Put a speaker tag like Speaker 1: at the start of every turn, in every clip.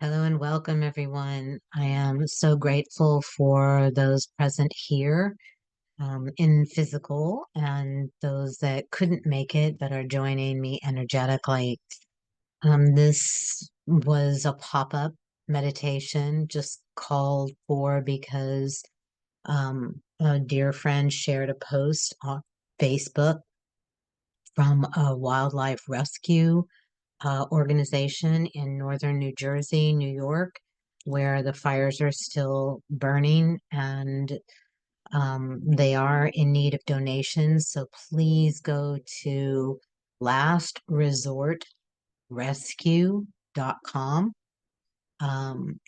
Speaker 1: Hello and welcome, everyone. I am so grateful for those present here in physical and those that couldn't make it but are joining me energetically. This was a pop-up meditation just called for because a dear friend shared a post on Facebook from a wildlife rescue organization in northern New Jersey, New York, where the fires are still burning and they are in need of donations. So please go to lastresortrescue.com.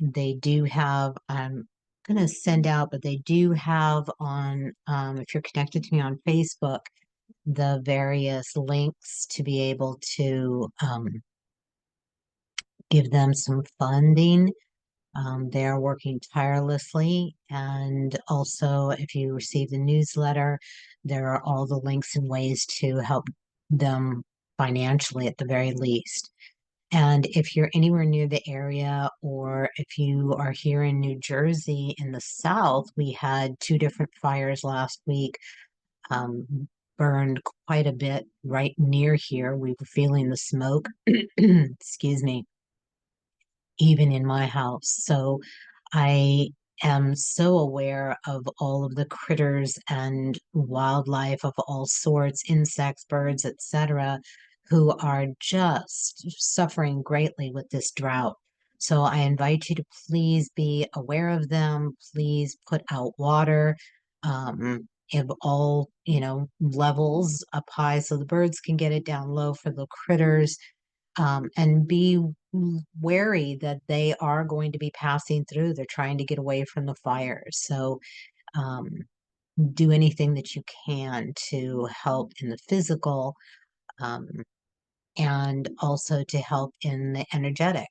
Speaker 1: They do have, I'm going to send out, but they do have on, if you're connected to me on Facebook, the various links to be able to give them some funding. They are working tirelessly. And also, if you receive the newsletter, there are all the links and ways to help them financially at the very least. And if you're anywhere near the area, or if you are here in New Jersey in the South, we had two different fires last week, burned quite a bit right near here. We were feeling the smoke, excuse me, even in my house. So I am so aware of all of the critters and wildlife of all sorts, insects, birds, etc., who are just suffering greatly with this drought. So I invite you to please be aware of them. Please put out water of all, levels up high so the birds can get it, down low for the critters, and be wary that they are going to be passing through. They're trying to get away from the fires. So um, do anything that you can to help in the physical, um, and also to help in the energetic.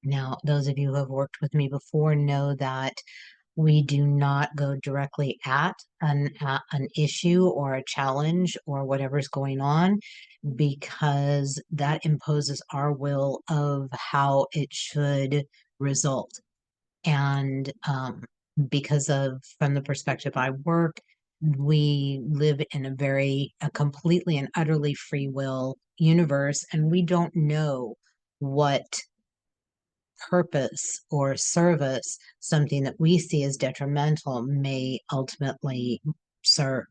Speaker 1: Now, those of you who have worked with me before know that we do not go directly at an issue or a challenge or whatever's going on, because that imposes our will of how it should result. And because of, from the perspective I work, we live in a completely and utterly free will universe, and we don't know what purpose or service something that we see as detrimental may ultimately serve.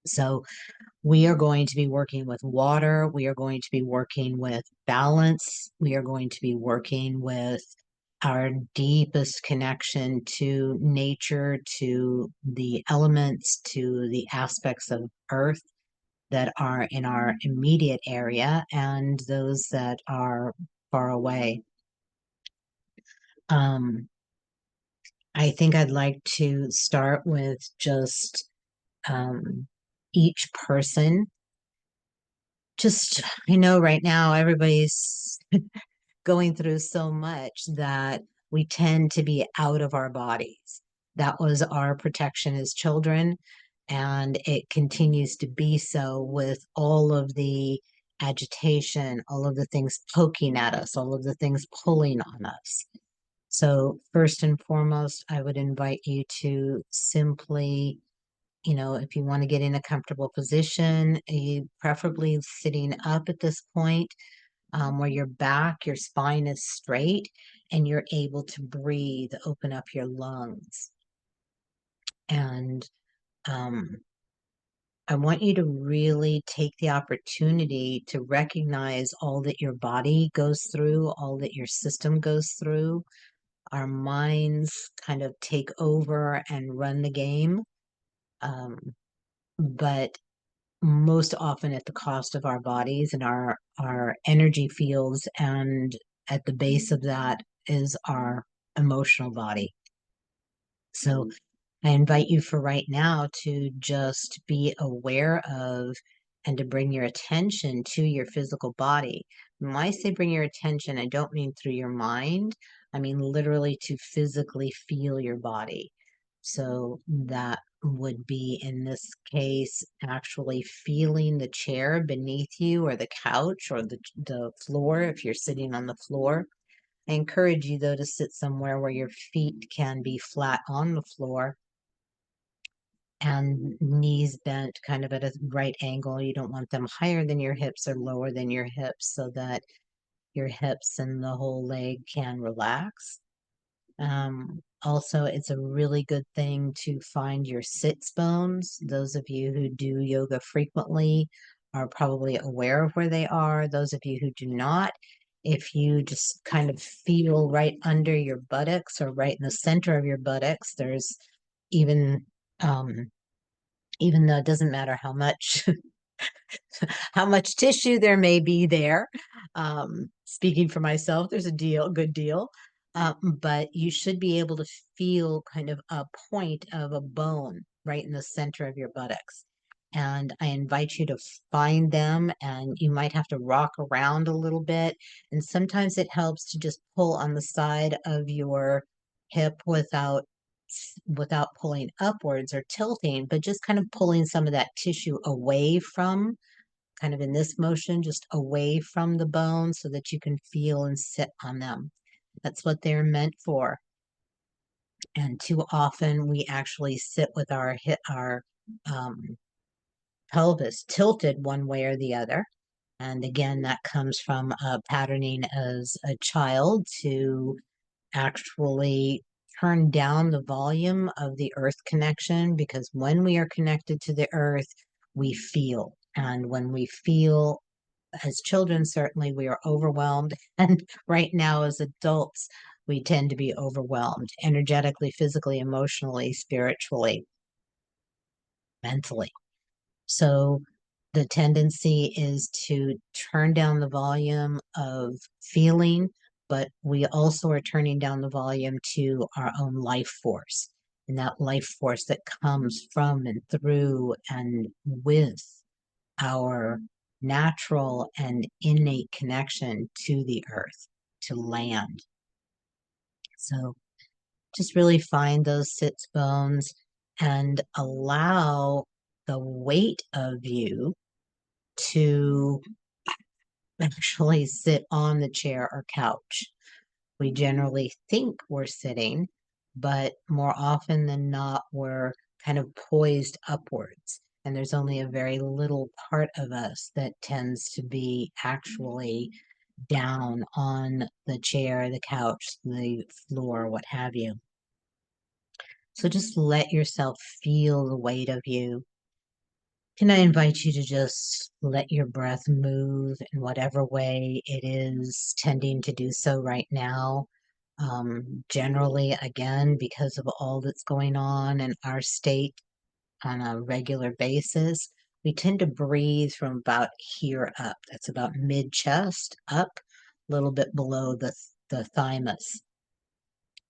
Speaker 1: So we are going to be working with water. We are going to be working with balance. We are going to be working with our deepest connection to nature, to the elements, to the aspects of earth that are in our immediate area and those that are far away. Um, I think I'd like to start with just um, each person. Just, I know right now everybody's going through so much that we tend to be out of our bodies. That was our protection as children, and it continues to be so with all of the agitation, all of the things poking at us, all of the things pulling on us. So, first and foremost, I would invite you to simply, if you want to get in a comfortable position, preferably sitting up at this point, where your back, your spine is straight and you're able to breathe, open up your lungs. And um, I want you to really take the opportunity to recognize all that your body goes through, all that your system goes through. Our minds kind of take over and run the game, but most often at the cost of our bodies and our energy fields, and at the base of that is our emotional body. So I invite you for right now to just be aware of and to bring your attention to your physical body. When I say bring your attention, I don't mean through your mind. I mean literally to physically feel your body. So that would be, in this case, actually feeling the chair beneath you, or the couch, or the floor if you're sitting on the floor. I encourage you, though, to sit somewhere where your feet can be flat on the floor and knees bent kind of at a right angle. You don't want them higher than your hips or lower than your hips so that your hips and the whole leg can relax. Also, it's a really good thing to find your sits bones. Those of you who do yoga frequently are probably aware of where they are. Those of you who do not, if you just kind of feel right under your buttocks or right in the center of your buttocks, there's even um, even though it doesn't matter how much how much tissue there may be there. Speaking for myself, there's a good deal. But you should be able to feel kind of a point of a bone right in the center of your buttocks. And I invite you to find them, and you might have to rock around a little bit. And sometimes it helps to just pull on the side of your hip without pulling upwards or tilting, but just kind of pulling some of that tissue away from, kind of in this motion, just away from the bone so that you can feel and sit on them. That's what they're meant for. And too often we actually sit with our um, pelvis tilted one way or the other. And again, that comes from patterning as a child to actually turn down the volume of the earth connection, because when we are connected to the earth, we feel. And when we feel, as children, certainly we are overwhelmed. And right now, as adults, we tend to be overwhelmed energetically, physically, emotionally, spiritually, mentally. So the tendency is to turn down the volume of feeling, but we also are turning down the volume to our own life force. And that life force that comes from and through and with our natural and innate connection to the earth, to land. So just really find those sits bones and allow the weight of you to actually sit on the chair or couch. We generally think we're sitting, but more often than not, we're kind of poised upwards. And there's only a very little part of us that tends to be actually down on the chair, the couch, the floor, what have you. So just let yourself feel the weight of you. Can I invite you to just let your breath move in whatever way it is tending to do so right now? Generally, again, because of all that's going on in our state on a regular basis, we tend to breathe from about here up. That's about mid-chest up, a little bit below the thymus,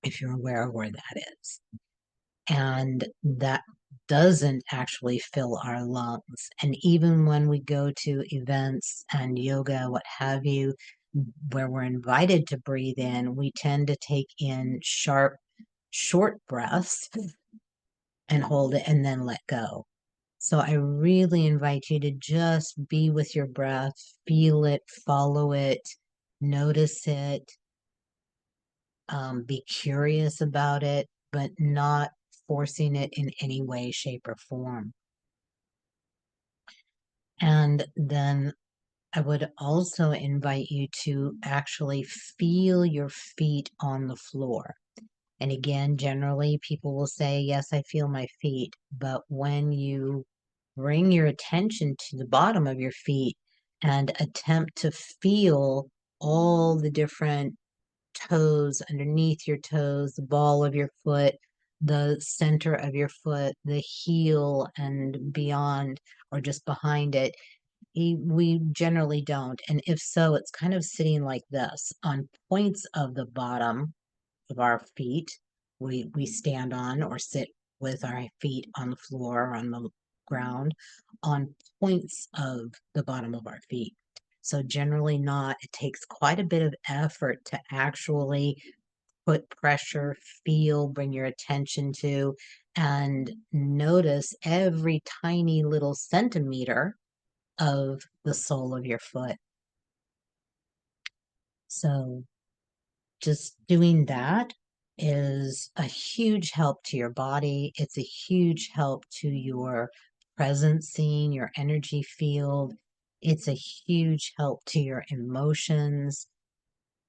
Speaker 1: if you're aware of where that is. And that doesn't actually fill our lungs. And even when we go to events and yoga, what have you, where we're invited to breathe in, we tend to take in sharp, short breaths and hold it and then let go. So I really invite you to just be with your breath, feel it, follow it, notice it, be curious about it, but not forcing it in any way, shape, or form. And then I would also invite you to actually feel your feet on the floor. And again, generally people will say, yes, I feel my feet. But when you bring your attention to the bottom of your feet and attempt to feel all the different toes, underneath your toes, the ball of your foot, the center of your foot, the heel and beyond, or just behind it, we generally don't. And if so, it's kind of sitting like this on points of the bottom of our feet. We stand on or sit with our feet on the floor or on the ground on points of the bottom of our feet. So generally not, it takes quite a bit of effort to actually put pressure, feel, bring your attention to, and notice every tiny little centimeter of the sole of your foot. So just doing that is a huge help to your body. It's a huge help to your presencing, your energy field. It's a huge help to your emotions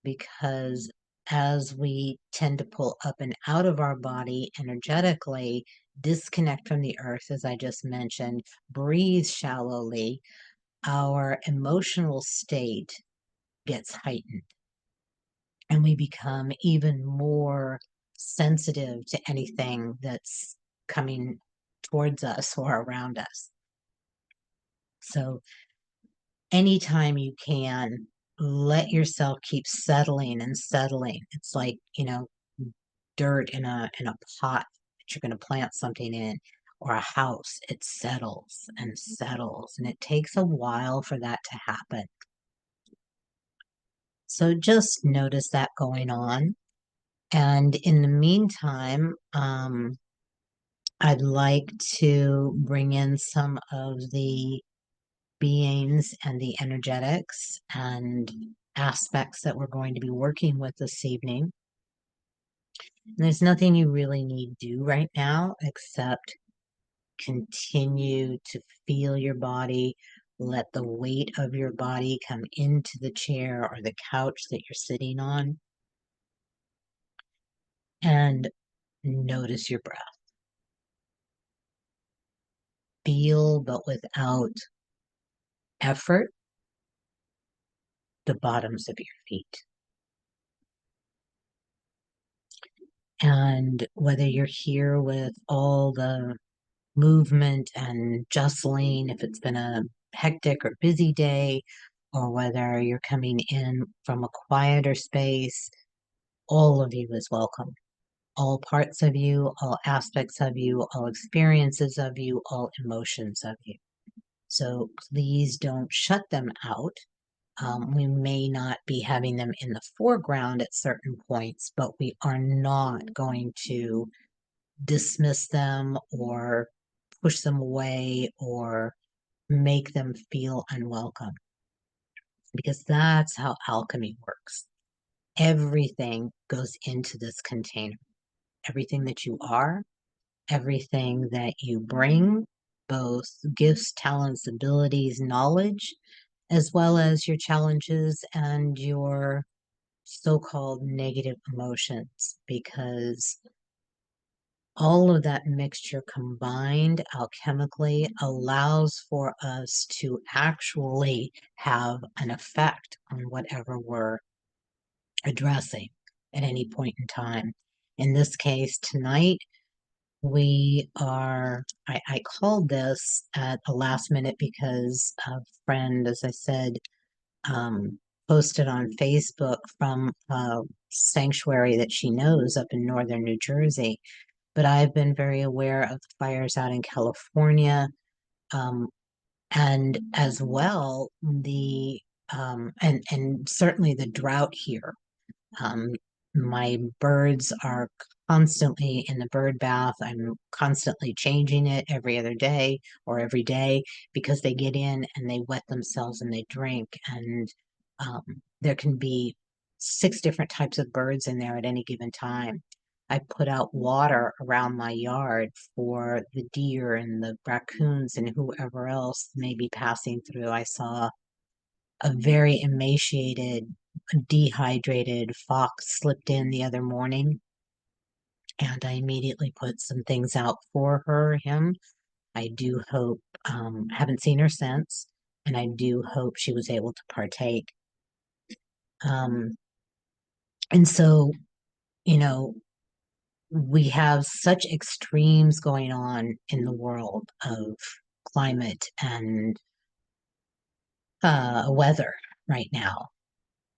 Speaker 1: because as we tend to pull up and out of our body energetically, disconnect from the earth, as I just mentioned, breathe shallowly, our emotional state gets heightened and we become even more sensitive to anything that's coming towards us or around us. So anytime you can, let yourself keep settling and settling. It's like, dirt in a pot that you're going to plant something in, or a house. It settles and settles, and it takes a while for that to happen. So just notice that going on. And in the meantime, I'd like to bring in some of the beings and the energetics and aspects that we're going to be working with this evening. And there's nothing you really need to do right now except continue to feel your body, let the weight of your body come into the chair or the couch that you're sitting on, and notice your breath. Feel, but without effort, the bottoms of your feet. And whether you're here with all the movement and jostling, if it's been a hectic or busy day, or whether you're coming in from a quieter space, all of you is welcome. All parts of you, all aspects of you, all experiences of you, all emotions of you. So please don't shut them out. We may not be having them in the foreground at certain points, but we are not going to dismiss them or push them away or make them feel unwelcome, because that's how alchemy works. Everything goes into this container. Everything that you are, everything that you bring, both gifts, talents, abilities, knowledge, as well as your challenges and your so-called negative emotions, because all of that mixture combined alchemically allows for us to actually have an effect on whatever we're addressing at any point in time. In this case, tonight, I called this at the last minute because a friend, as I said, posted on Facebook from a sanctuary that she knows up in northern New Jersey. But I've been very aware of the fires out in California, and as well and certainly the drought here. Um, my birds are constantly in the bird bath. I'm constantly changing it every other day or every day because they get in and they wet themselves and they drink. And there can be 6 different types of birds in there at any given time. I put out water around my yard for the deer and the raccoons and whoever else may be passing through. I saw a very emaciated, dehydrated fox slipped in the other morning, and I immediately put some things out for him. I do hope, haven't seen her since, and I do hope she was able to partake. Um, and so, you know, we have such extremes going on in the world of climate and weather right now.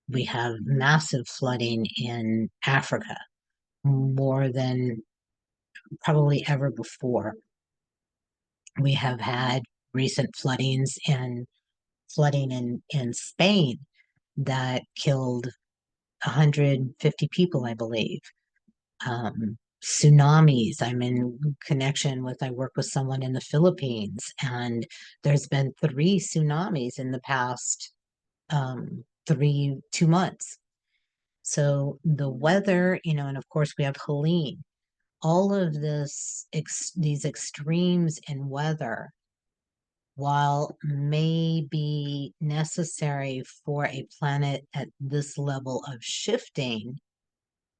Speaker 1: We have massive flooding in Africa, more than probably ever before. We have had recent flooding in Spain that killed 150 people, I believe. Tsunamis. I'm in connection with, I work with someone in the Philippines, and there's been 3 tsunamis in the past 2 months. So the weather, and of course we have Helene, all of these extremes in weather, while may be necessary for a planet at this level of shifting,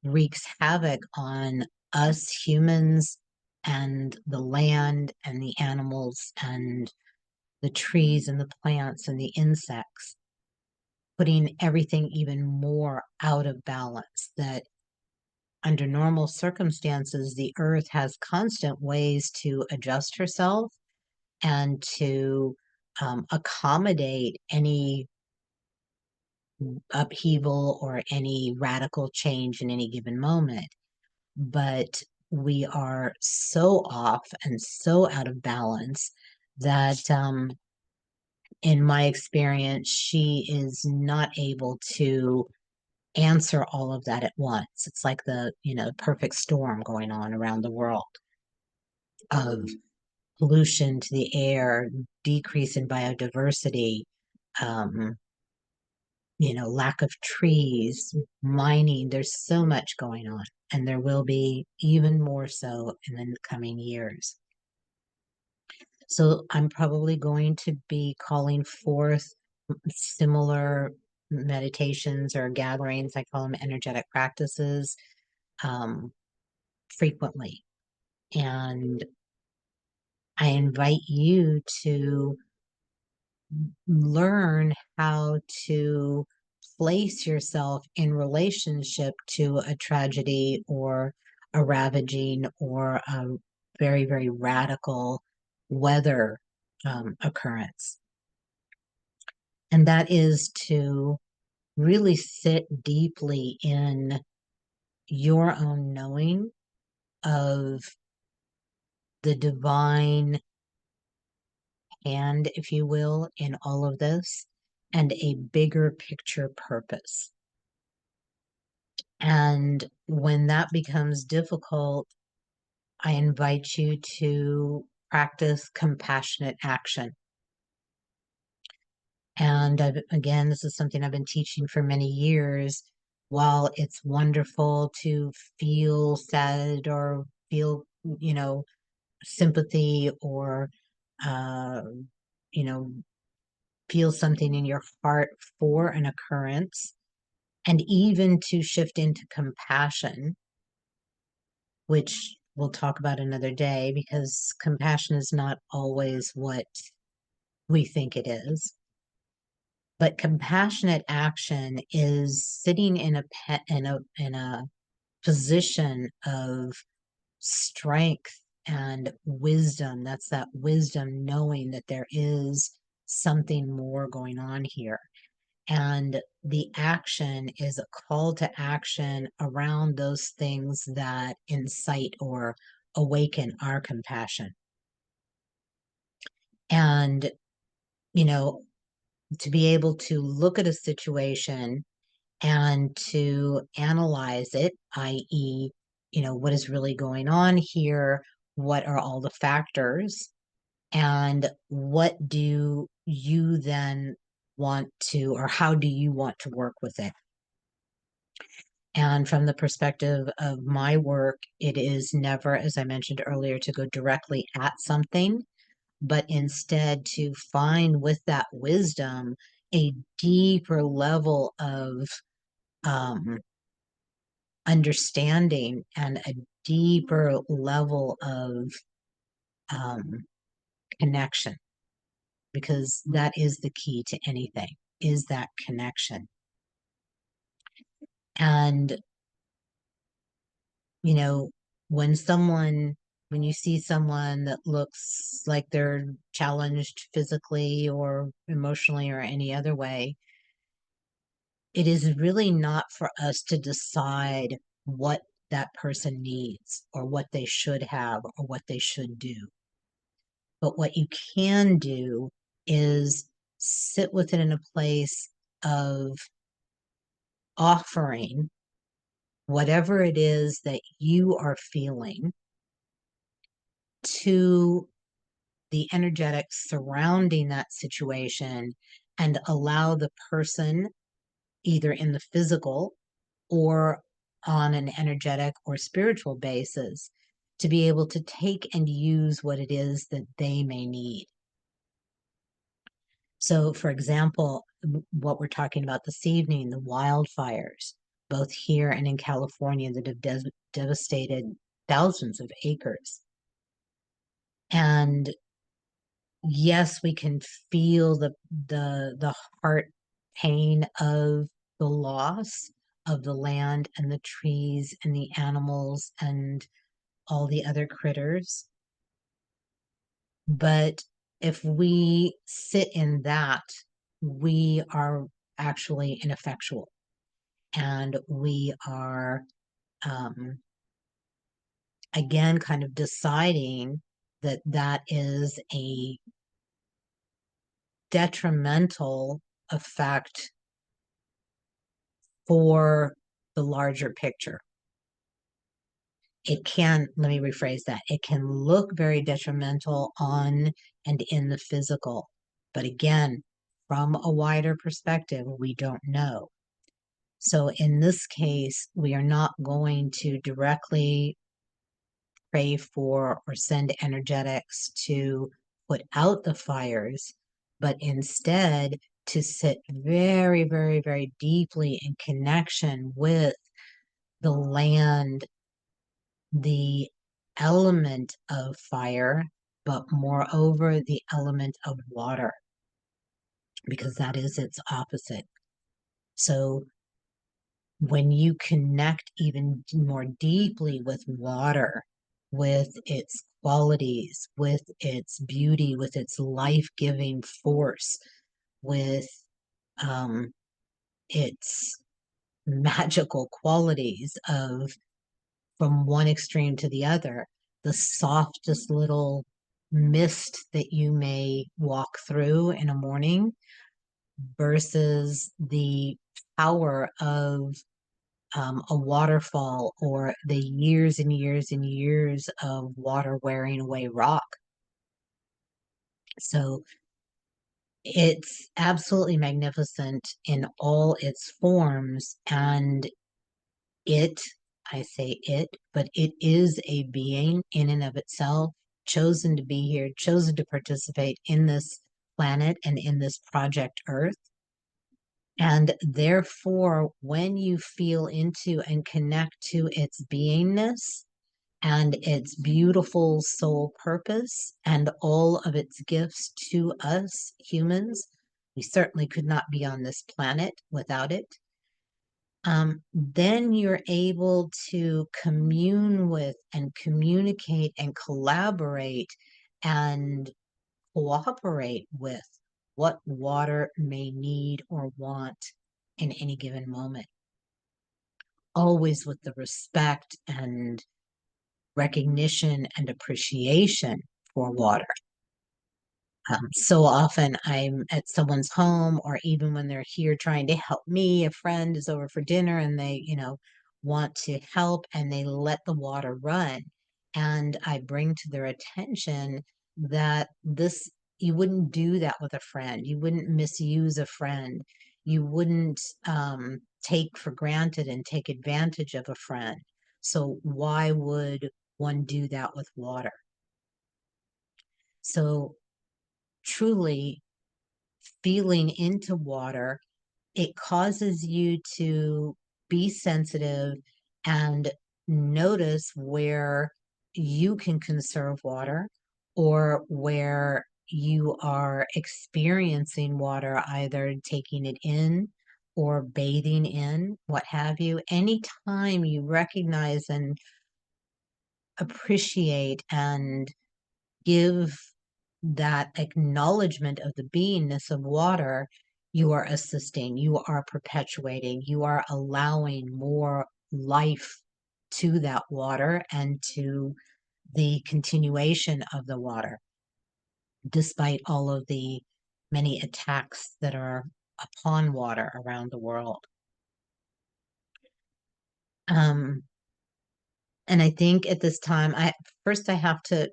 Speaker 1: wreaks havoc on us humans and the land and the animals and the trees and the plants and the insects, putting everything even more out of balance. That under normal circumstances, the earth has constant ways to adjust herself and to accommodate any upheaval or any radical change in any given moment. But we are so off and so out of balance that, in my experience, she is not able to answer all of that at once. It's like the perfect storm going on around the world of pollution to the air, decrease in biodiversity, um, lack of trees, mining. There's so much going on, and there will be even more so in the coming years. So I'm probably going to be calling forth similar meditations or gatherings. I call them energetic practices, frequently. And I invite you to learn how to place yourself in relationship to a tragedy or a ravaging or a very, very radical weather occurrence. And that is to really sit deeply in your own knowing of the divine hand, if you will, in all of this, and a bigger picture purpose. And when that becomes difficult, I invite you to practice compassionate action. And again, this is something I've been teaching for many years. While it's wonderful to feel sad or feel, sympathy or, uh, you know, feel something in your heart for an occurrence, and even to shift into compassion, which we'll talk about another day, because compassion is not always what we think it is. But compassionate action is sitting in a position of strength and wisdom. That's that wisdom, knowing that there is something more going on here. And the action is a call to action around those things that incite or awaken our compassion. And, to be able to look at a situation and to analyze it, i.e., what is really going on here? What are all the factors? And what do you then want to, or how do you want to work with it? And from the perspective of my work, it is never, as I mentioned earlier, to go directly at something, but instead to find with that wisdom a deeper level of understanding and a deeper level of connection, because that is the key to anything, is that connection. And, you know, when you see someone that looks like they're challenged physically or emotionally or any other way, it is really not for us to decide what that person needs or what they should have or what they should do. But what you can do is sit with it in a place of offering whatever it is that you are feeling to the energetics surrounding that situation, and allow the person, either in the physical or on an energetic or spiritual basis to be able to take and use what it is that they may need. So, for example, what we're talking about this evening, the wildfires, both here and in California, that have devastated thousands of acres. And yes, we can feel the heart pain of the loss of the land and the trees and the animals and all the other critters. But if we sit in that, we are actually ineffectual. And we are, um, again, kind of deciding that that is a detrimental effect for the larger picture. It can, let me rephrase that, it can look very detrimental on and in the physical. But again, from a wider perspective, we don't know. So in this case, we are not going to directly pray for or send energetics to put out the fires, but instead to sit very, very, very deeply in connection with the land, the element of fire, but moreover, the element of water, because that is its opposite. So when you connect even more deeply with water, with its qualities, with its beauty, with its life-giving force, with its magical qualities of from one extreme to the other, the softest little mist that you may walk through in a morning versus the power of a waterfall or the years and years and years of water wearing away rock. So it's absolutely magnificent in all its forms. And it, I say it, but it is a being in and of itself, chosen to be here, chosen to participate in this planet and in this project Earth. And therefore, when you feel into and connect to its beingness and its beautiful soul purpose and all of its gifts to us humans, we certainly could not be on this planet without it. Then you're able to commune with and communicate and collaborate and cooperate with what water may need or want in any given moment. Always with the respect and recognition and appreciation for water. So often I'm at someone's home, or even when they're here trying to help me, a friend is over for dinner and they, want to help and they let the water run. And I bring to their attention that you wouldn't do that with a friend. You wouldn't misuse a friend. You wouldn't take for granted and take advantage of a friend. So why would one do that with water? So truly feeling into water, it causes you to be sensitive and notice where you can conserve water or where you are experiencing water, either taking it in or bathing in, what have you. Anytime you recognize and appreciate and give that acknowledgement of the beingness of water, you are assisting, you are perpetuating, you are allowing more life to that water and to the continuation of the water, despite all of the many attacks that are upon water around the world. Um, and I think at this time, I have to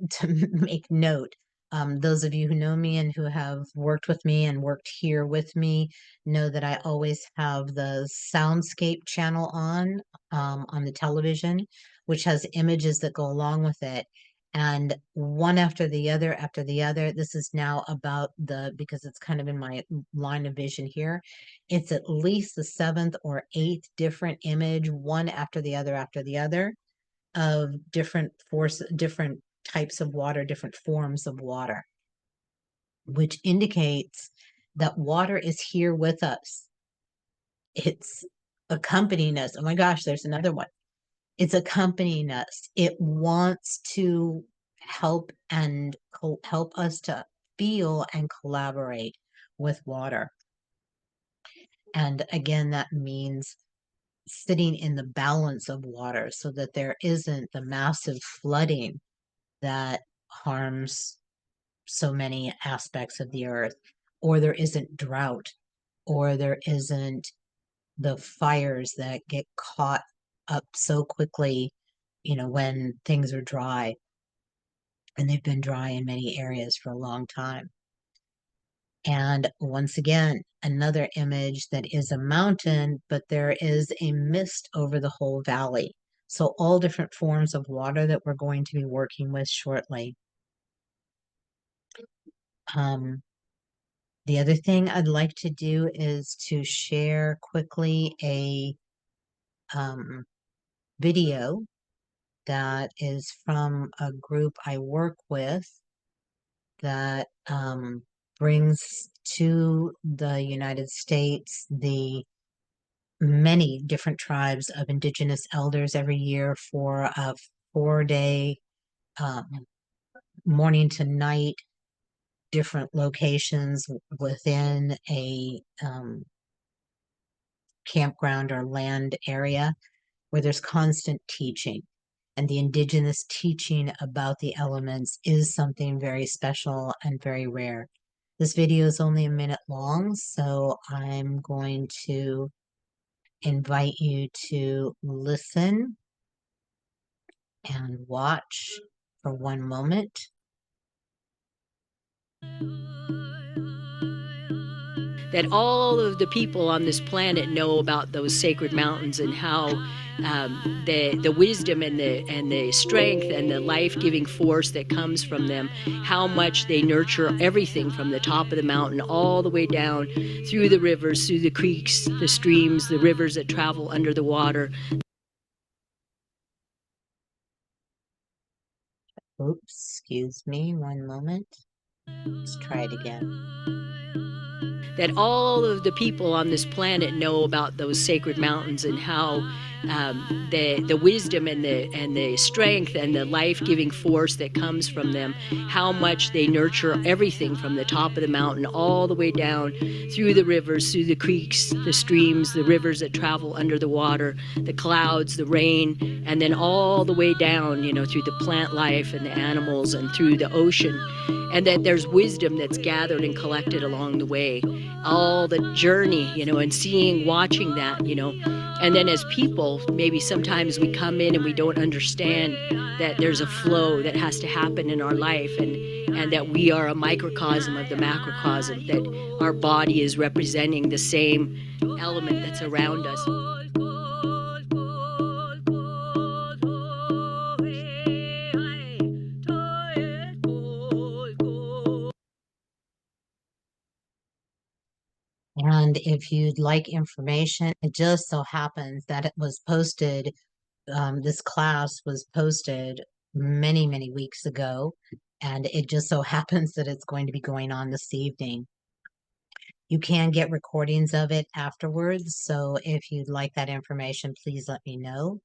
Speaker 1: make note Those of you who know me and who have worked with me and worked here with me know that I always have the Soundscape channel on the television, which has images that go along with it. And one after the other, this is now about because it's kind of in my line of vision here, it's at least the seventh or eighth different image, one after the other, of different types of water, different forms of water, which indicates that water is here with us. It's accompanying us. Oh my gosh, there's another one. It's accompanying us. It wants to help us to feel and collaborate with water. And again, that means sitting in the balance of water so that there isn't the massive flooding that harms so many aspects of the earth, or there isn't drought, or there isn't the fires that get caught up so quickly, when things are dry. And they've been dry in many areas for a long time. And once again, another image that is a mountain, but there is a mist over the whole valley. So all different forms of water that we're going to be working with shortly. The other thing I'd like to do is to share quickly a video that is from a group I work with that brings to the United States the many different tribes of indigenous elders every year for a 4-day um, morning to night, different locations within a campground or land area where there's constant teaching. And the indigenous teaching about the elements is something very special and very rare. This video is only a minute long, so I'm going to invite you to listen and watch for one moment.
Speaker 2: That all of the people on this planet know about those sacred mountains and how the wisdom and the strength and the life-giving force that comes from them, how much they nurture everything from the top of the mountain all the way down through the rivers, through the creeks, the streams, the rivers that travel under the water.
Speaker 1: Oops, excuse me, one moment. Let's try it again.
Speaker 2: That all of the people on this planet know about those sacred mountains and how the wisdom and the strength and the life-giving force that comes from them, how much they nurture everything from the top of the mountain all the way down through the rivers, through the creeks, the streams, the rivers that travel under the water, the clouds, the rain, and then all the way down, through the plant life and the animals and through the ocean. And that there's wisdom that's gathered and collected along the way, all the journey, and watching that, and then as people, maybe sometimes we come in and we don't understand that there's a flow that has to happen in our life, and that we are a microcosm of the macrocosm, that our body is representing the same element that's around us.
Speaker 1: And if you'd like information, it just so happens that it was posted, this class was posted many, many weeks ago, and it just so happens that it's going to be going on this evening. You can get recordings of it afterwards, so if you'd like that information, please let me know,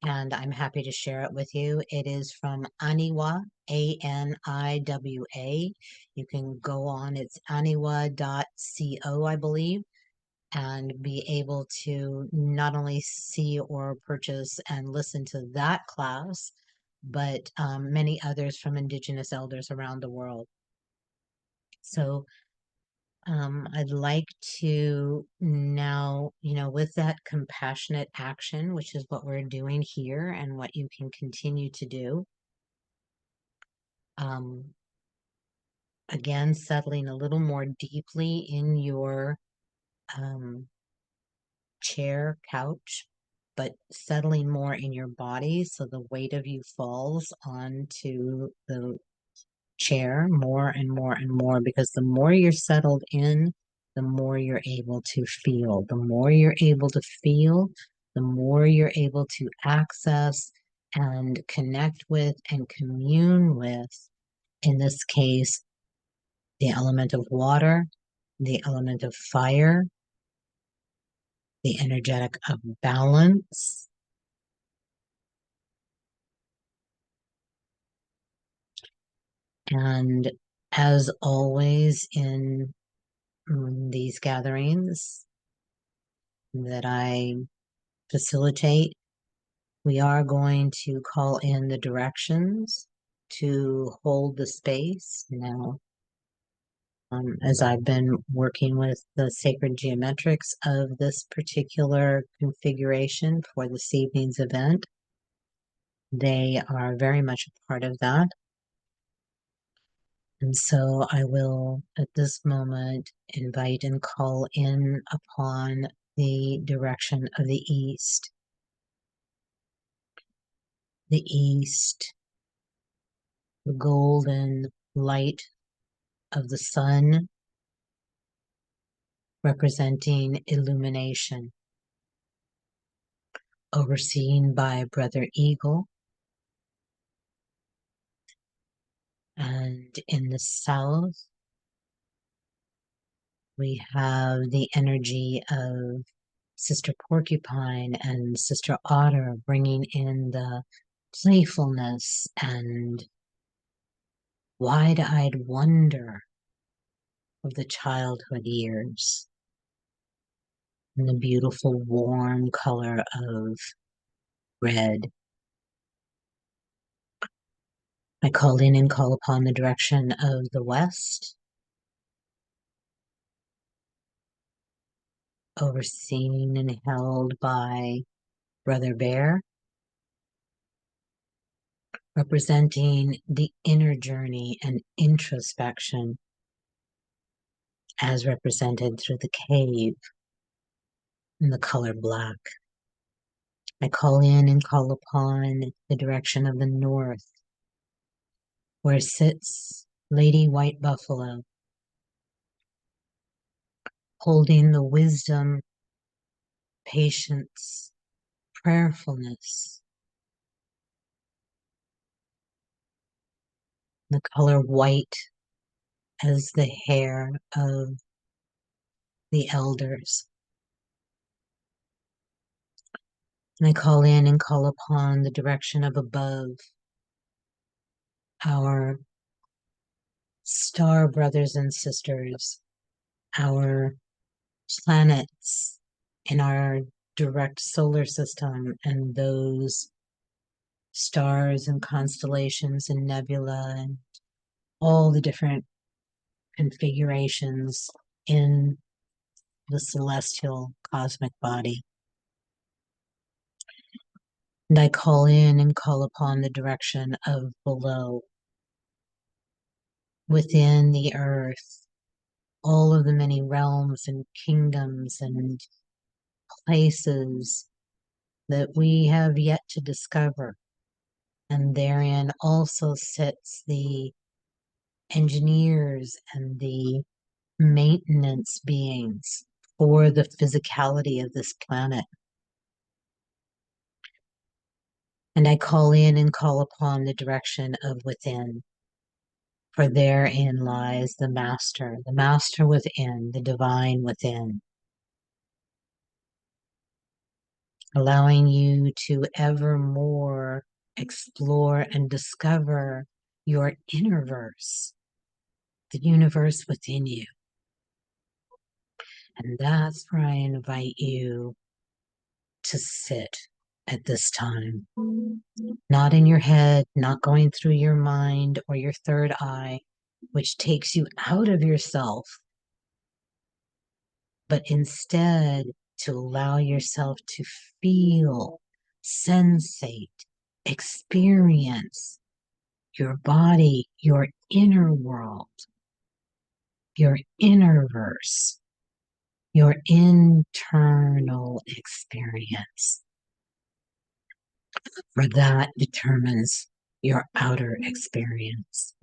Speaker 1: and I'm happy to share it with you. It is from Aniwa, Aniwa. You can go on, it's aniwa.co, I believe, and be able to not only see or purchase and listen to that class, but many others from Indigenous elders around the world. So I'd like to now, with that compassionate action, which is what we're doing here and what you can continue to do, again, settling a little more deeply in your um, chair, couch, but settling more in your body so the weight of you falls onto the chair more and more and more, because the more you're settled in, the more you're able to feel. The more you're able to feel, the more you're able to access and connect with and commune with, in this case, the element of water, the element of fire, the energetic of balance. And as always in these gatherings that I facilitate, we are going to call in the directions to hold the space. Now, as I've been working with the sacred geometrics of this particular configuration for this evening's event, they are very much a part of that. And so I will, at this moment, invite and call in upon the direction of the east. The east, the golden light of the sun, representing illumination, overseen by Brother Eagle. And in the south, we have the energy of Sister Porcupine and Sister Otter, bringing in the playfulness and wide-eyed wonder of the childhood years, and the beautiful warm color of red. I call in and call upon the direction of the west, overseen and held by Brother Bear, representing the inner journey and introspection as represented through the cave in the color black. I call in and call upon the direction of the north, where sits Lady White Buffalo, holding the wisdom, patience, prayerfulness, the color white as the hair of the elders. And I call in and call upon the direction of above, our star brothers and sisters, our planets in our direct solar system, and those stars and constellations and nebula and all the different configurations in the celestial cosmic body. And I call in and call upon the direction of below, within the earth, all of the many realms and kingdoms and places that we have yet to discover. And therein also sits the engineers and the maintenance beings for the physicality of this planet. And I call in and call upon the direction of within, for therein lies the master within, the divine within, allowing you to ever more explore and discover your inner verse, the universe within you. And that's where I invite you to sit at this time. Not in your head, not going through your mind or your third eye, which takes you out of yourself, but instead to allow yourself to feel, sensate, experience your body, your inner world, your inner verse, your internal experience. For that determines your outer experience.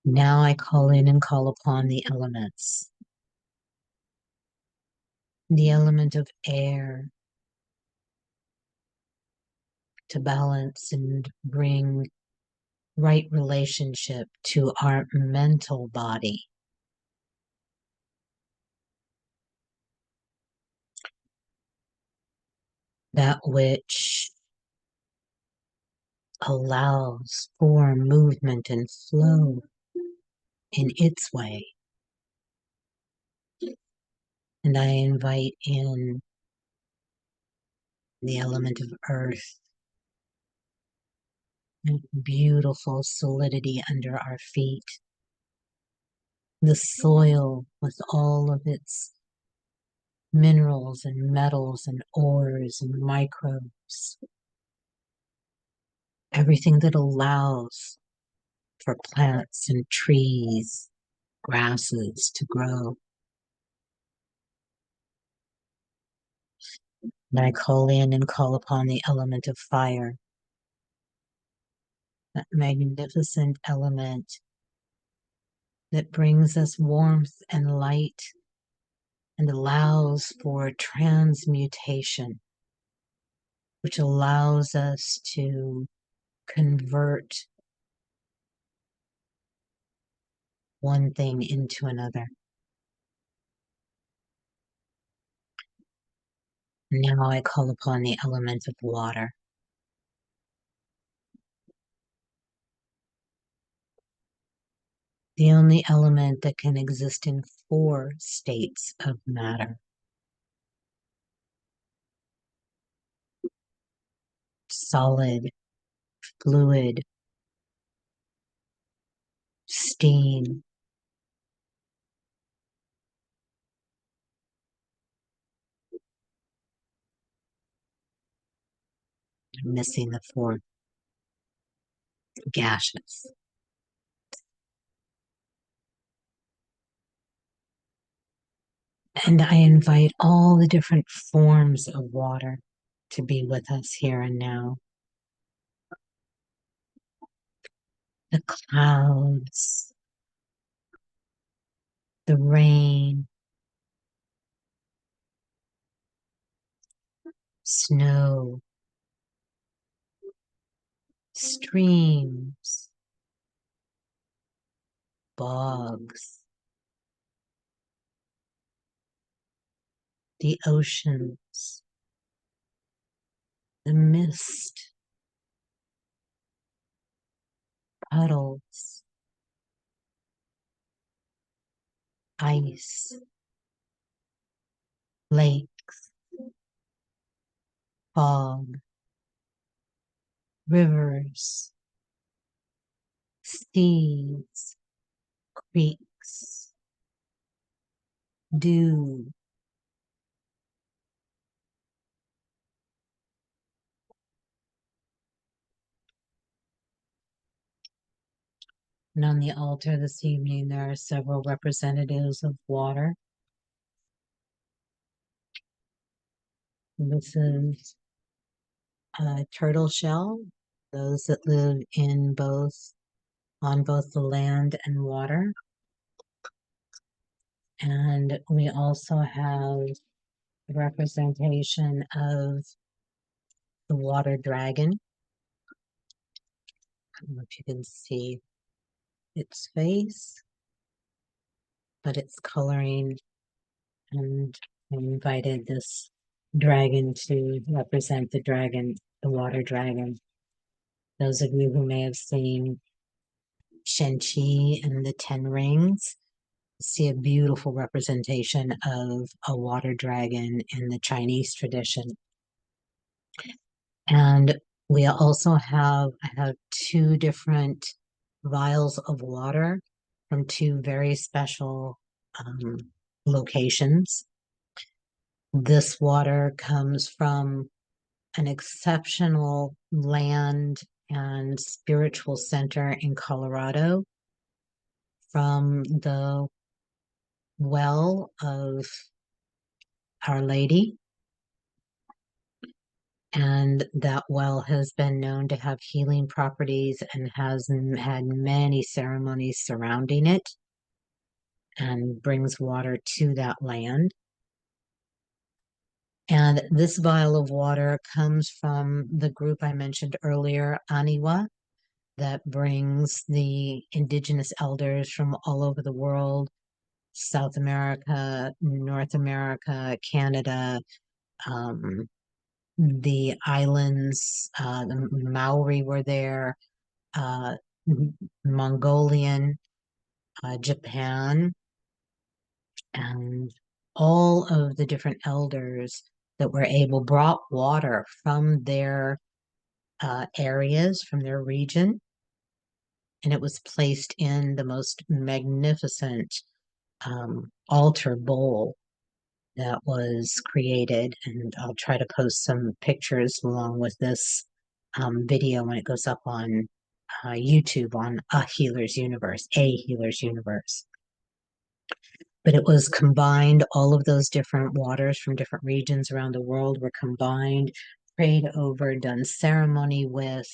Speaker 1: Now I call in and call upon the elements. The element of air to balance and bring right relationship to our mental body. That which allows for movement and flow in its way. And I invite in the element of earth, beautiful solidity under our feet, the soil with all of its minerals and metals and ores and microbes, everything that allows for plants and trees, grasses to grow. And I call in and call upon the element of fire, that magnificent element that brings us warmth and light and allows for transmutation, which allows us to convert one thing into another. Now I call upon the element of water. The only element that can exist in 4 states of matter. Solid, fluid, steam, I'm missing the 4th, gaseous. And I invite all the different forms of water to be with us here and now. The clouds, the rain, snow, streams, bogs, the oceans, the mist, puddles, ice, lakes, fog, rivers, seas, creeks, dew, and on the altar this evening there are several representatives of water. This is a turtle shell, those that live in on both the land and water. And we also have a representation of the water dragon. I don't know if you can see its face, but it's coloring, and I invited this dragon to represent the dragon, the water dragon. Those of you who may have seen Shang-Chi and the Ten Rings see a beautiful representation of a water dragon in the Chinese tradition. And we also have, I have 2 different vials of water from 2 very special locations. This water comes from an exceptional land and spiritual center in Colorado from the well of Our Lady. And that well has been known to have healing properties and has had many ceremonies surrounding it and brings water to that land. And this vial of water comes from the group I mentioned earlier, Aniwa, that brings the indigenous elders from all over the world, South America, North America, Canada, um, the islands, the Maori were there, uh, Mongolian, Japan, and all of the different elders that were able brought water from their areas, from their region, and it was placed in the most magnificent altar bowl that was created. And I'll try to post some pictures along with this video when it goes up on YouTube on A Healer's Universe, A Healer's Universe. But it was combined, all of those different waters from different regions around the world were combined, prayed over, done ceremony with,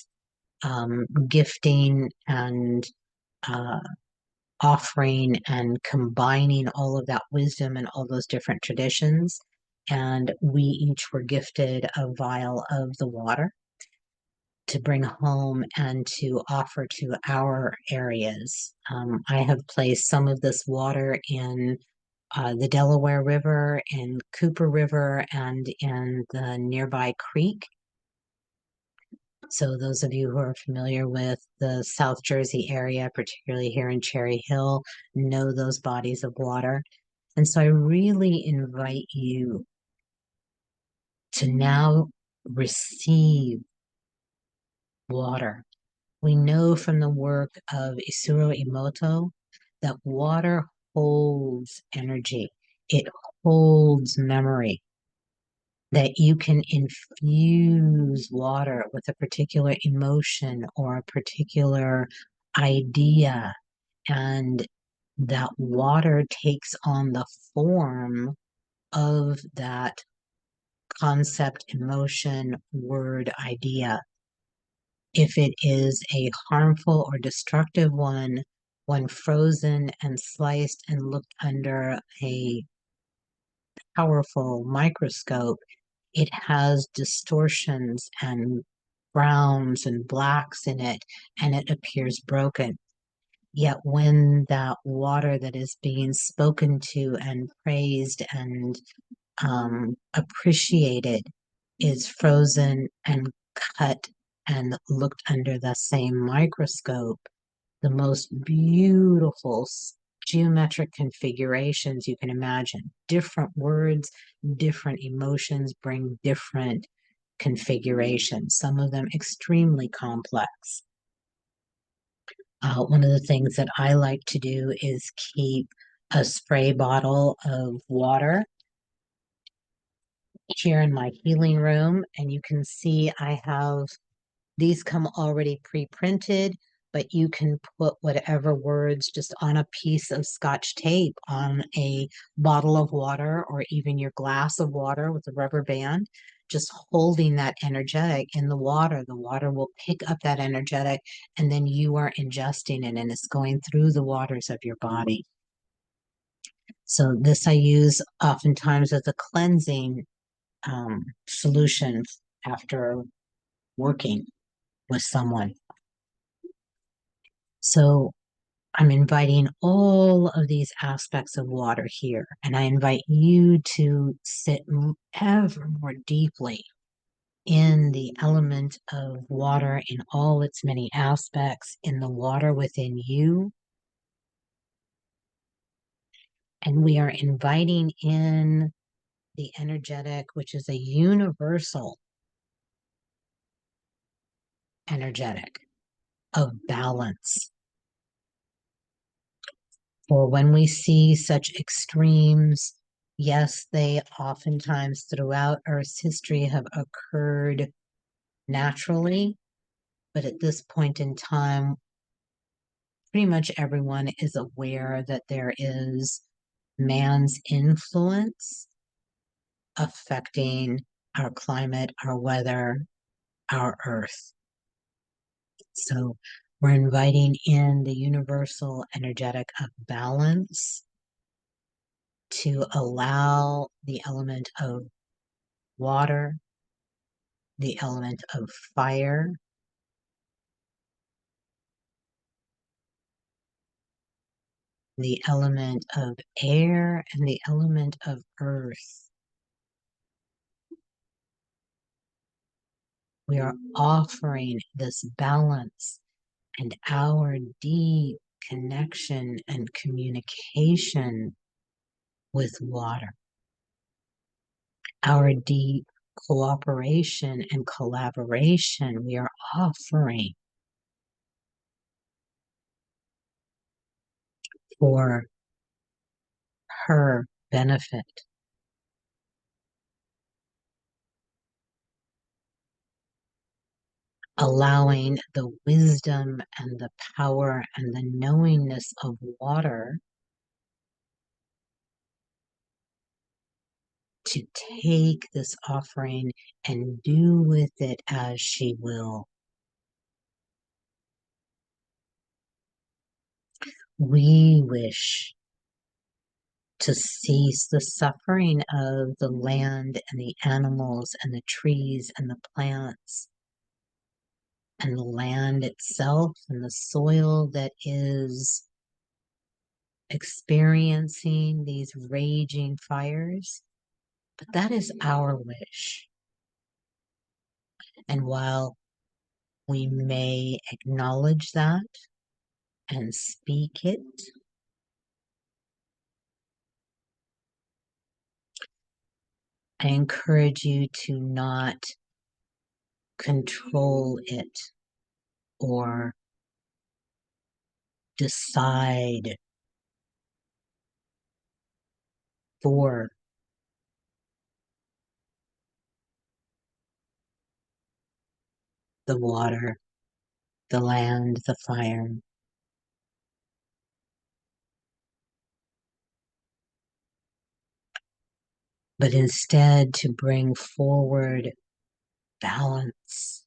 Speaker 1: gifting and uh, offering and combining all of that wisdom and all those different traditions. And we each were gifted a vial of the water to bring home and to offer to our areas. I have placed some of this water in the Delaware River, in Cooper River, and in the nearby creek. So those of you who are familiar with the South Jersey area, particularly here in Cherry Hill, know those bodies of water. And so I really invite you to now receive water. We know from the work of Isuro Imoto that water holds energy. It holds memory. That you can infuse water with a particular emotion or a particular idea, and that water takes on the form of that concept, emotion, word, idea. If it is a harmful or destructive one, when frozen and sliced and looked under a powerful microscope, it has distortions and browns and blacks in it, and it appears broken. Yet when that water that is being spoken to and praised and appreciated is frozen and cut and looked under the same microscope, the most beautiful geometric configurations you can imagine. Different words, different emotions bring different configurations, some of them extremely complex. One of the things that I like to do is keep a spray bottle of water here in my healing room, and you can see I have these come already pre-printed, but you can put whatever words just on a piece of Scotch tape on a bottle of water or even your glass of water with a rubber band, just holding that energetic in the water. The water will pick up that energetic, and then you are ingesting it and it's going through the waters of your body. So this I use oftentimes as a cleansing solution after working with someone. So I'm inviting all of these aspects of water here, and I invite you to sit ever more deeply in the element of water in all its many aspects, in the water within you. And we are inviting in the energetic, which is a universal energetic of balance. For when we see such extremes Yes, they oftentimes throughout Earth's history have occurred naturally, but at this point in time, pretty much everyone is aware that there is man's influence affecting our climate, our weather, our Earth. So we're inviting in the universal energetic of balance to allow the element of water, the element of fire, the element of air, and the element of earth. We are offering this balance and our deep connection and communication with water, our deep cooperation and collaboration we are offering for her benefit, allowing the wisdom and the power and the knowingness of water to take this offering and do with it as she will. We wish to cease the suffering of the land and the animals and the trees and the plants and the land itself and the soil that is experiencing these raging fires. But that is our wish. And while we may acknowledge that and speak it, I encourage you to not control it or decide for the water, the land, the fire, but instead to bring forward balance,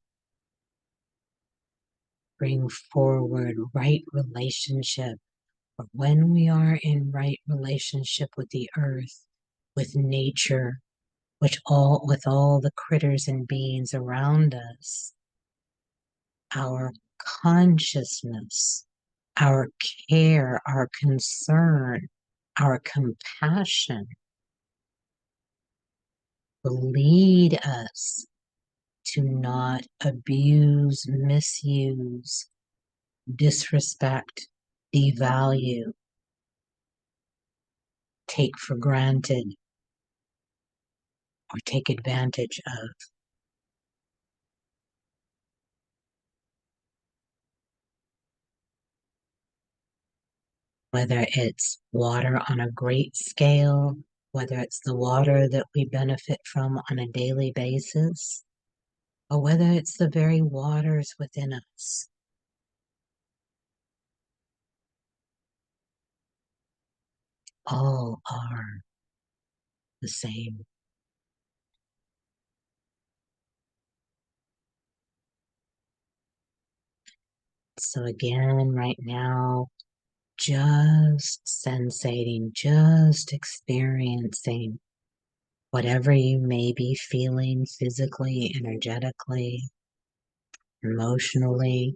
Speaker 1: bring forward right relationship. Or when we are in right relationship with the earth, with nature, with all the critters and beings around us, our consciousness, our care, our concern, our compassion will lead us to not abuse, misuse, disrespect, devalue, take for granted, or take advantage of. Whether it's water on a great scale, whether it's the water that we benefit from on a daily basis, or whether it's the very waters within us. All are the same. So again, right now, just sensating, just experiencing whatever you may be feeling physically, energetically, emotionally,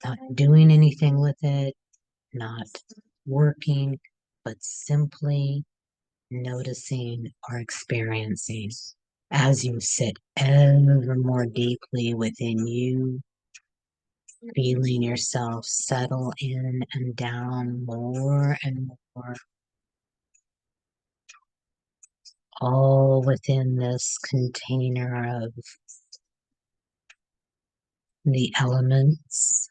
Speaker 1: not doing anything with it, not working, but simply noticing or experiencing as you sit ever more deeply within you, feeling yourself settle in and down more and more, all within this container of the elements.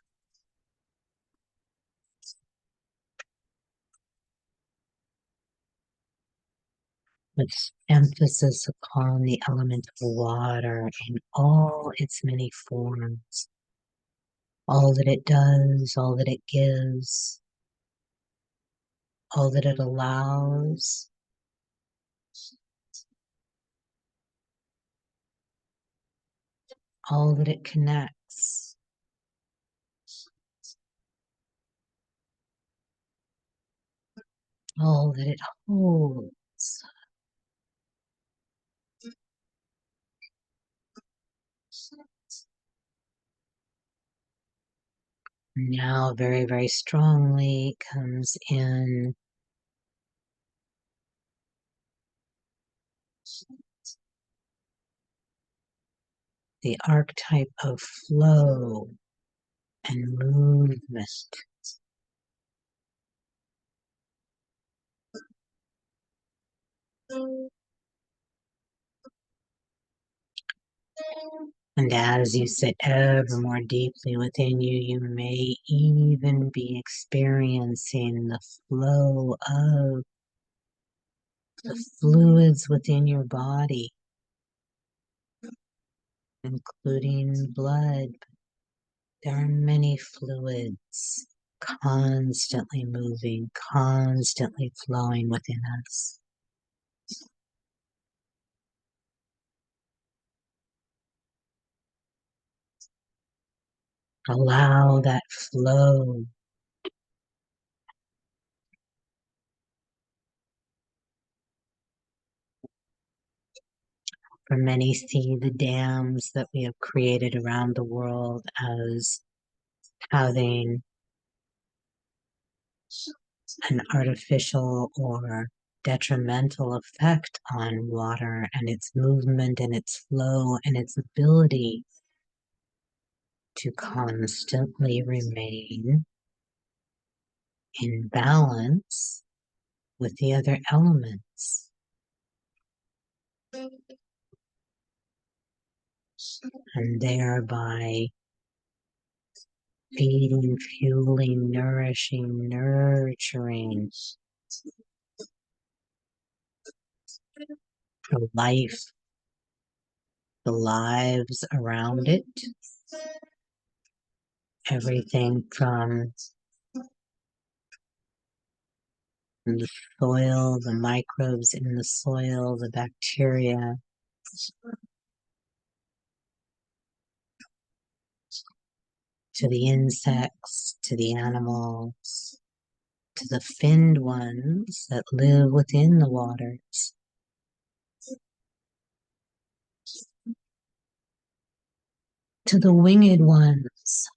Speaker 1: with emphasis upon the element of water in all its many forms, all that it does, all that it gives, all that it allows, all that it connects, all that it holds. Now, very, very strongly comes in the archetype of flow and movement. And as you sit ever more deeply within you, you may even be experiencing the flow of the fluids within your body, including blood. There are many fluids constantly moving, constantly flowing within us. Allow that flow. For many see the dams that we have created around the world as having an artificial or detrimental effect on water and its movement and its flow and its ability to constantly remain in balance with the other elements, and thereby feeding, fueling, nourishing, nurturing the life, the lives around it, everything from the soil, the microbes in the soil, the bacteria, to the insects, to the animals, to the finned ones that live within the waters, to the winged ones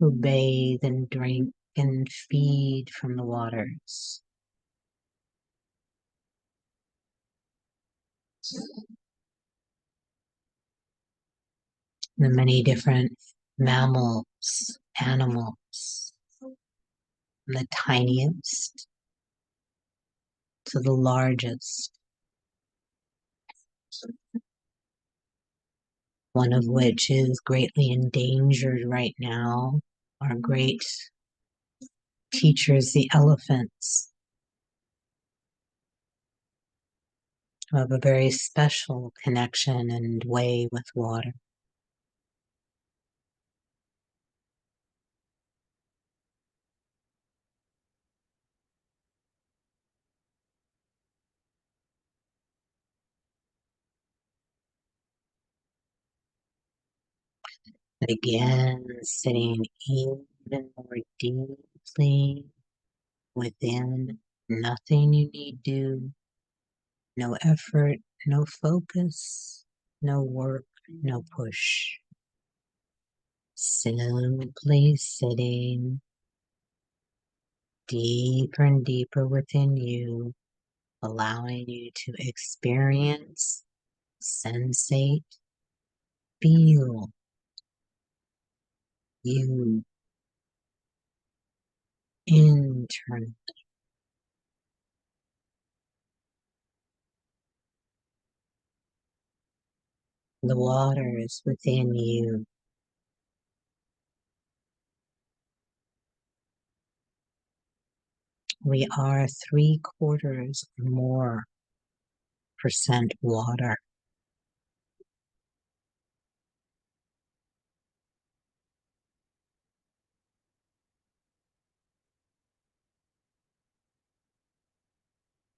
Speaker 1: who bathe and drink and feed from the waters, the many different mammals, animals, from the tiniest to the largest, one of which is greatly endangered right now. Our great teachers, the elephants, who have a very special connection and way with water. But again, sitting even more deeply within, nothing you need do, no effort, no focus, no work, no push. Simply sitting deeper and deeper within you, allowing you to experience, sensate, feel you internally. The water is within you. we are 3/4 or more percent water.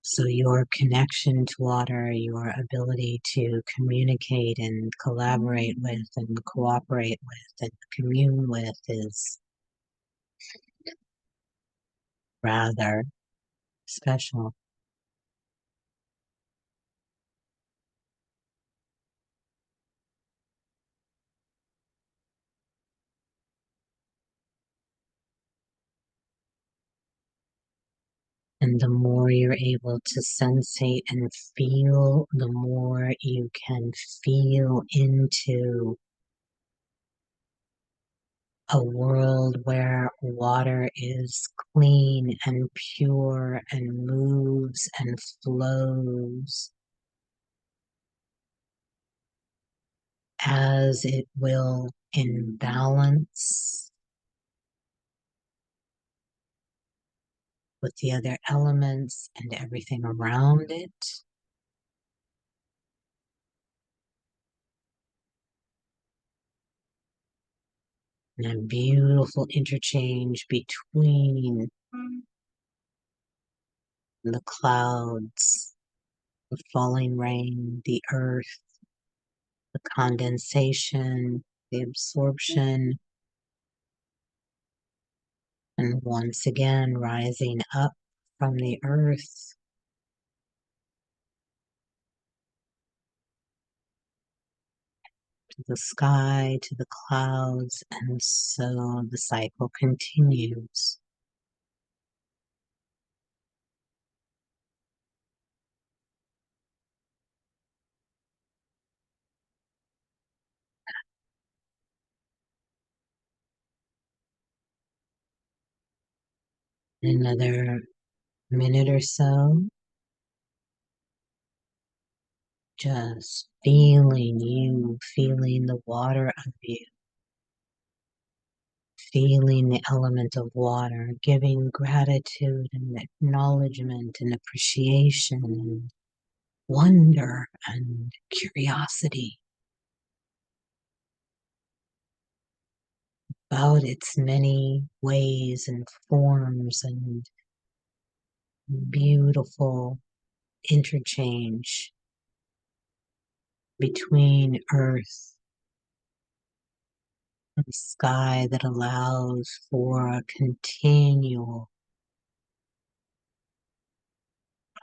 Speaker 1: So your connection to water, your ability to communicate and collaborate with and cooperate with and commune with is rather special. And the more you're able to sensate and feel, the more you can feel into a world where water is clean and pure and moves and flows as it will in balance with the other elements and everything around it. And a beautiful interchange between the clouds, the falling rain, the earth, the condensation, the absorption, and once again rising up from the earth to the sky, to the clouds, and so the cycle continues. In another minute or so, just feeling you, feeling the water of you, feeling the element of water, giving gratitude and acknowledgement and appreciation and wonder and curiosity about its many ways and forms and beautiful interchange between earth and sky that allows for a continual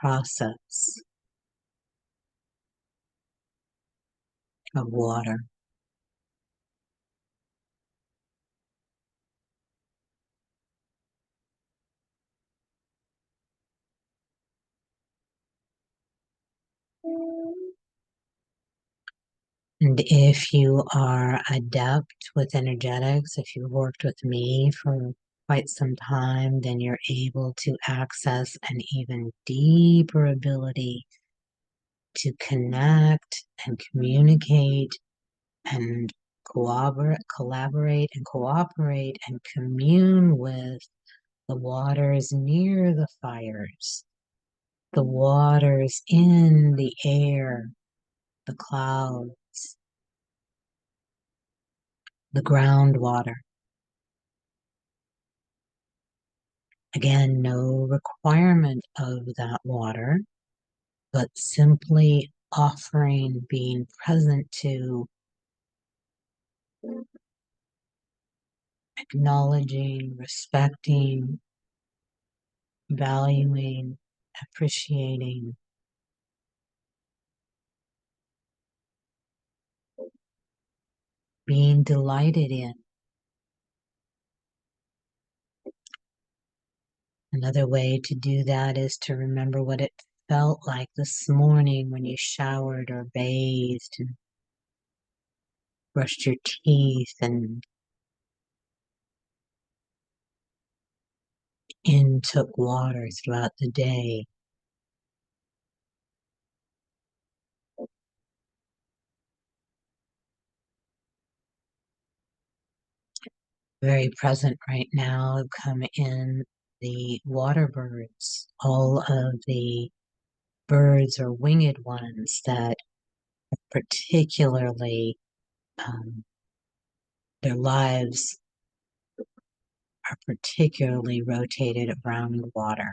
Speaker 1: process of water. And if you are adept with energetics, if you've worked with me for quite some time, then you're able to access an even deeper ability to connect and communicate and collaborate and cooperate and commune with the waters near the fires, the waters in the air, the clouds, the groundwater. Again, no requirement of that water, but simply offering, being present to, acknowledging, respecting, valuing, appreciating, being delighted in. Another way to do that is to remember what it felt like this morning when you showered or bathed and brushed your teeth and intook water throughout the day. Very present right now. Come in the water birds, all of the birds or winged ones that particularly um, their lives are particularly rotated around water.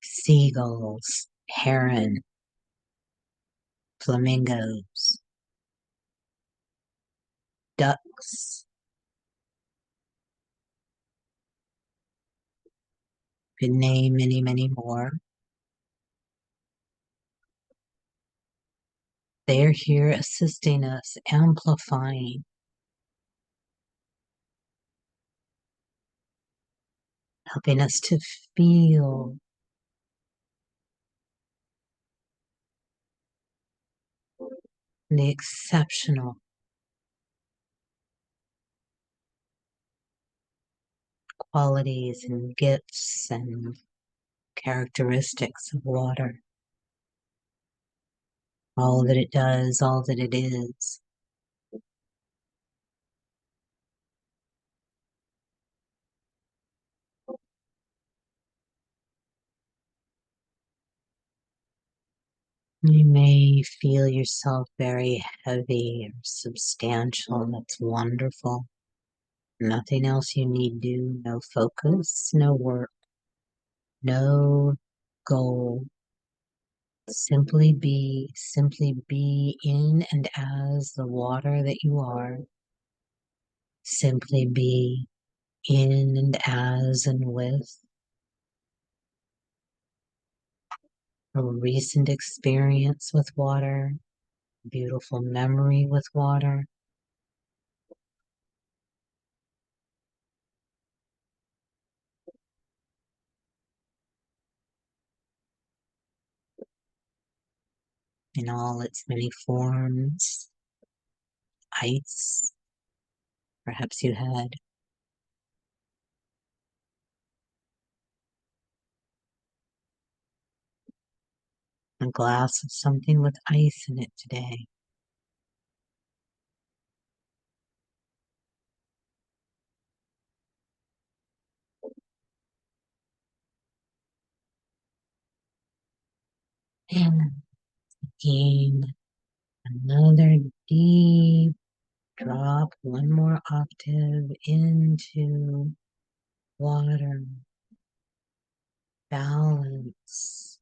Speaker 1: Seagulls, heron, flamingos, ducks, could name many, many more. They're here assisting us, amplifying, helping us to feel the exceptional qualities and gifts and characteristics of water. All that it does, all that it is. You may feel yourself very heavy or substantial. That's wonderful. Nothing else you need do. No focus, no work, no goal. Simply be in and as the water that you are. Simply be in and as and with a recent experience with water, beautiful memory with water. In all its many forms. Ice, perhaps you had a glass of something with ice in it today. And again, another deep drop, one more octave into water, balance,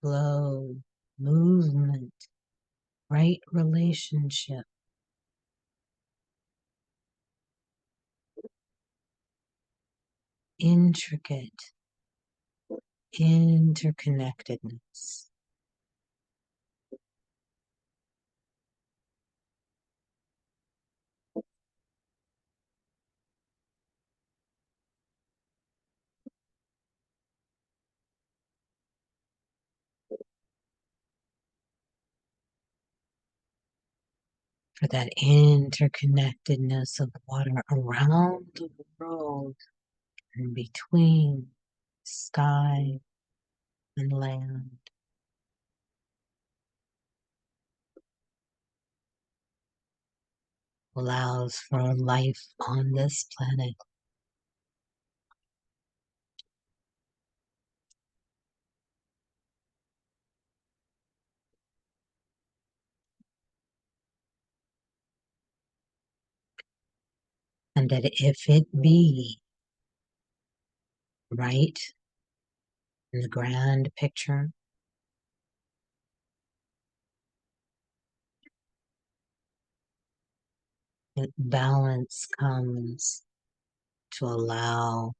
Speaker 1: flow, movement, right relationship, intricate interconnectedness. For that interconnectedness of water around the world and between sky and land. Allows for life on this planet. And that if it be right in the grand picture, that balance comes to allow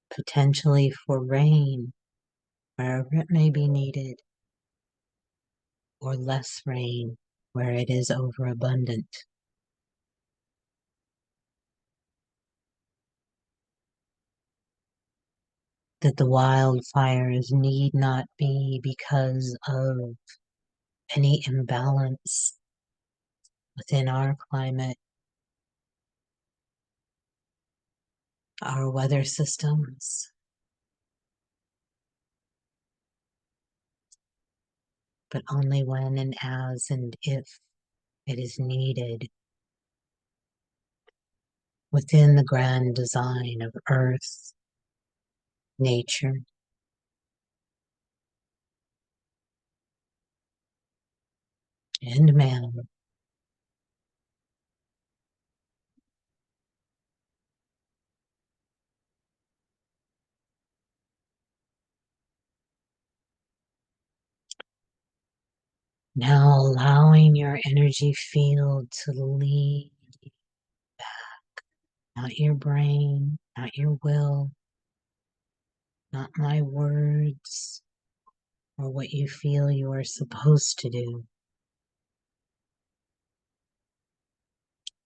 Speaker 1: potentially for rain wherever it may be needed, or less rain where it is overabundant. That the wildfires need not be because of any imbalance within our climate, our weather systems, but only when and as and if it is needed within the grand design of Earth, nature, and man. Now allowing your energy field to lead, not your brain, not your will, not my words or what you feel you are supposed to do,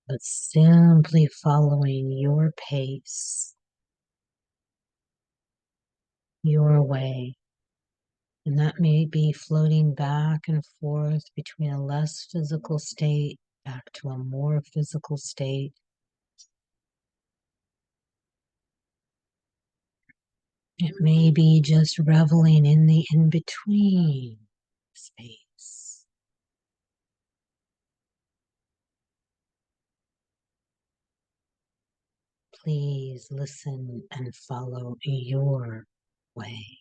Speaker 1: but simply following your pace, your way. And that may be floating back and forth between a less physical state back to a more physical state. It may be just reveling in the in-between space. Please listen and follow your way.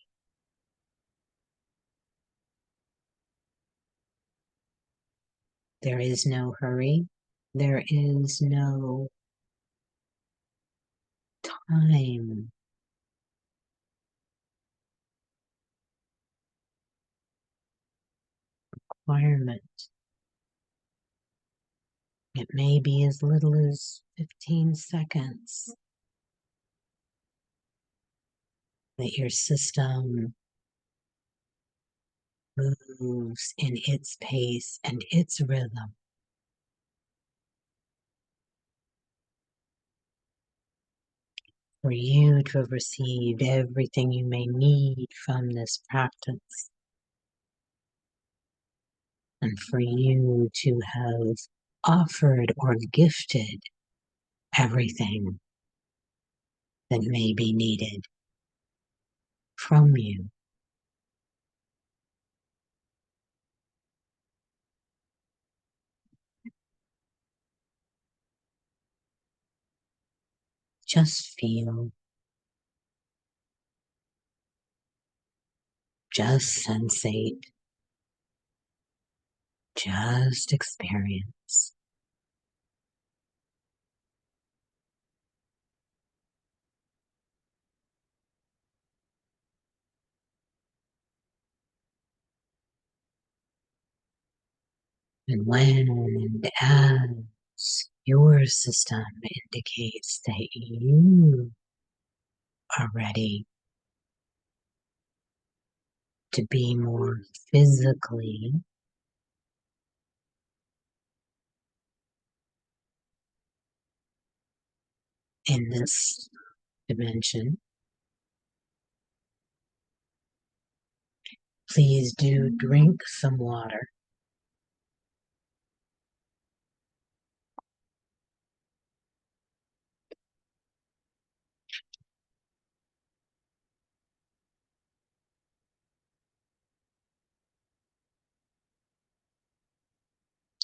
Speaker 1: There is no hurry. There is no time requirement. It may be as little as 15 seconds that your system moves in its pace and its rhythm for you to have received everything you may need from this practice, and for you to have offered or gifted everything that may be needed from you. Just feel, just sensate, just experience. And when and as your system indicates that you are ready to be more physically in this dimension, please do drink some water.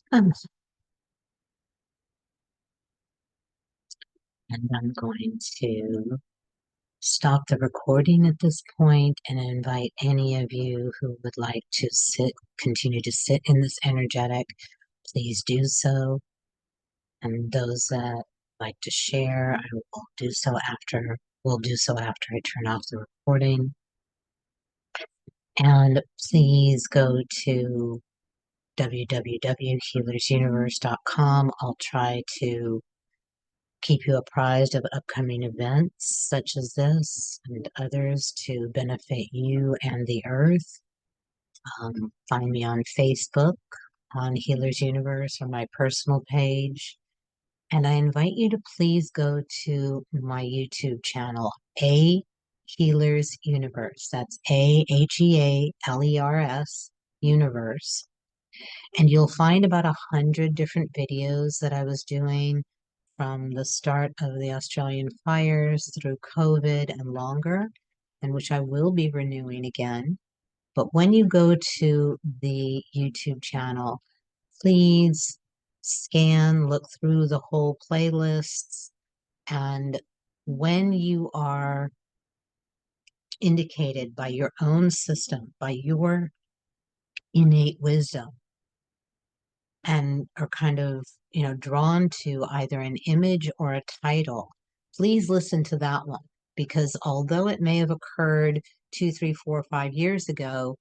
Speaker 1: And I'm going to stop the recording at this point and invite any of you who would like to continue to sit in this energetic, please do so. And those that like to share, I will do so after I turn off the recording. And please go to www.healersuniverse.com. I'll try to keep you apprised of upcoming events such as this and others to benefit you and the earth. Find me on Facebook, on Healers Universe, or my personal page. And I invite you to please go to my YouTube channel, A Healers Universe. That's AHEALERS Universe. And you'll find about 100 different videos that I was doing from the start of the Australian fires through COVID and longer, and which I will be renewing again. But when you go to the YouTube channel, please scan, look through the whole playlists, and when you are indicated by your own system, by your innate wisdom, and are kind of, drawn to either an image or a title, please listen to that one. Because although it may have occurred 2, 3, 4, 5 years ago,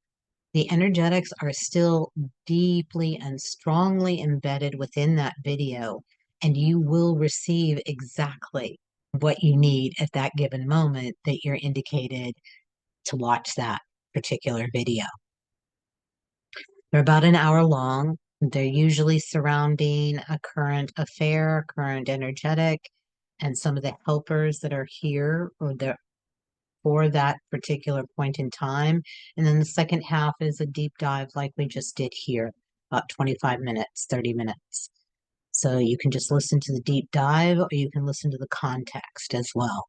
Speaker 1: the energetics are still deeply and strongly embedded within that video, and you will receive exactly what you need at that given moment that you're indicated to watch that particular video. They're about an hour long. They're usually surrounding a current affair, current energetic, and some of the helpers that are here or there for that particular point in time. And then the second half is a deep dive like we just did here, about 25 minutes, 30 minutes. So you can just listen to the deep dive or you can listen to the context as well.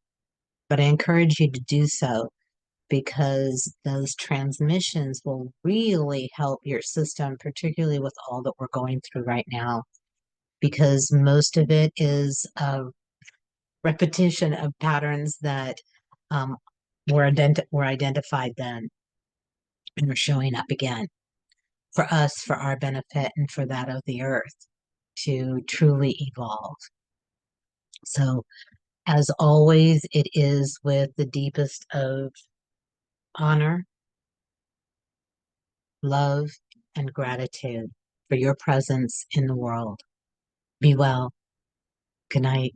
Speaker 1: But I encourage you to do so because those transmissions will really help your system, particularly with all that we're going through right now, because most of it is a repetition of patterns that um, were identified then and are showing up again for us, for our benefit, and for that of the earth to truly evolve. So, as always, it is with the deepest of honor, love, and gratitude for your presence in the world. Be well. Good night.